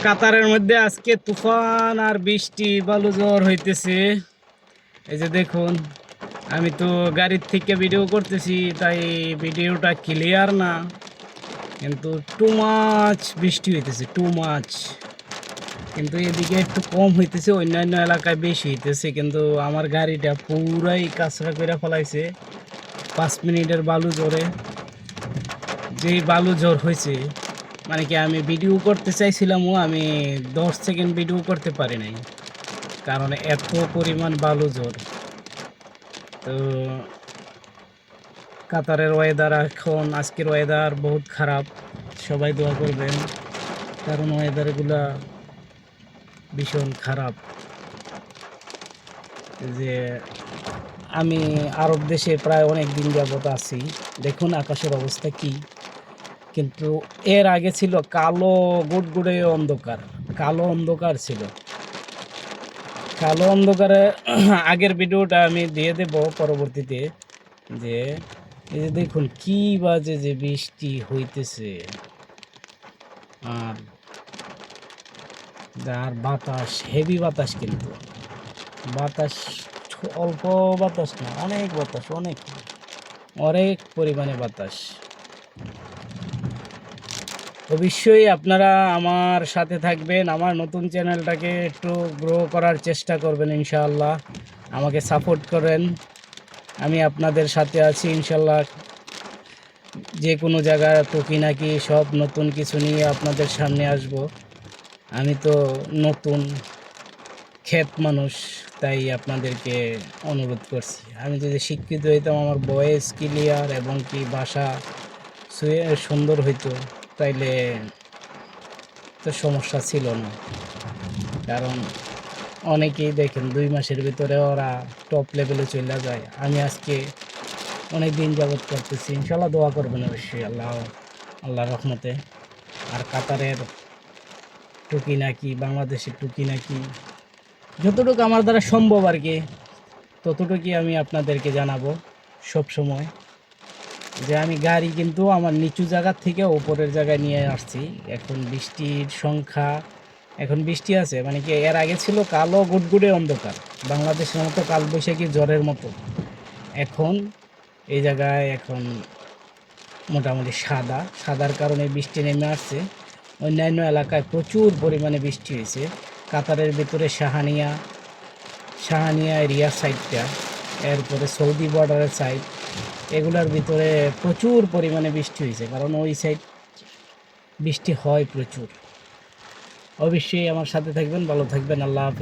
কাতারের মধ্যে আজকে তুফান আর বৃষ্টি বালু ঝড় হইতেছে। এই যে দেখুন, আমি তো গাড়ির থেকে ভিডিও করতেছি, তাই ভিডিওটা ক্লিয়ার না, কিন্তু টু মাছ বৃষ্টি হইতেছে, টু মাছ। কিন্তু এদিকে একটু কম হইতেছে, অন্যান্য এলাকায় বেশি হইতেছে, কিন্তু আমার গাড়িটা পুরাই কাঁচরা করে ফেলাইছে 5 মিনিটের বালু ঝড়ে। যেই বালু ঝড় হয়েছে, মানে কি আমি ভিডিও করতে চাইছিলামও, আমি 10 সেকেন্ড ভিডিও করতে পারি নাই, কারণ এত পরিমাণ বালু ঝড়। তো কাতারের ওয়েদার এখন, আজকের ওয়েদার বহুত খারাপ, সবাই দোয়া করবেন, কারণ ওয়েদারগুলা ভীষণ খারাপ। যে আমি আরব দেশে প্রায় অনেক দিন যাবত আছি, দেখুন আকাশের অবস্থা কি। কিন্তু এর আগে ছিল কালো গুড়গুড়ে অন্ধকার, কালো অন্ধকার ছিল। কালো অন্ধকারে আগের ভিডিওটা আমি দিয়ে দেব পরবর্তীতে। যে এই যে দেখুন কি বাজে যে বৃষ্টি হইতেছে, আর আর বাতাস, হেভি বাতাস, কিন্তু বাতাস অল্প বাতাস না, অনেক বাতাস, অনেক অনেক পরিমাণে বাতাস। অবশ্যই আপনারা আমার সাথে থাকবেন, আমার নতুন চ্যানেলটাকে একটু গ্রো করার চেষ্টা করবেন ইনশাআল্লাহ, আমাকে সাপোর্ট করেন। আমি আপনাদের সাথে আছি ইনশাআল্লাহ। যে কোনো জায়গায় টুকিনাকি সব নতুন কিছু নিয়ে আপনাদের সামনে আসব। আমি তো নতুন ক্ষেত মানুষ, তাই আপনাদেরকে অনুরোধ করছি। আমি যদি শিক্ষিত হইতাম, আমার ভয়েস ক্লিয়ার এবং কি ভাষা সুন্দর হইতো, তাইলে তো সমস্যা ছিল না। কারণ অনেকেই দেখেন 2 মাসের ভিতরে ওরা টপ লেভেলে চলে যায়। আমি আজকে অনেক দিন যাবত করতেছি, ইনশাল্লাহ দোয়া করবেন অবশ্যই আল্লাহর রহমতে। আর কাতারের টুকি নাকি, বাংলাদেশের টুকি নাকি, যতটুকু আমার দ্বারা সম্ভব আর কি, ততটুকুই আমি আপনাদেরকে জানাবো সব সময়। যে আমি গাড়ি কিন্তু আমার নিচু জায়গার থেকে উপরের জায়গায় নিয়ে আসছি। এখন বৃষ্টির সংখ্যা, এখন বৃষ্টি আছে, মানে কি এর আগে ছিল কালো গুড়গুড়ে অন্ধকার, বাংলাদেশের মতো কালবৈশাখী জ্বরের মতো। এখন এই জায়গায় এখন মোটামুটি সাদার কারণে বৃষ্টি নেমে আসছে। অন্যান্য এলাকায় প্রচুর পরিমাণে বৃষ্টি হয়েছে। কাতারের ভিতরে শাহানিয়া এরিয়া সাইডটা, এরপরে সৌদি বর্ডারের সাইড, এগুলার ভিতরে প্রচুর পরিমাণে বৃষ্টি হয়েছে, কারণ ওই সাইড বৃষ্টি হয় প্রচুর। অবশ্যই আমার সাথে থাকবেন, ভালো থাকবেন, আল্লাহ হাফেজ।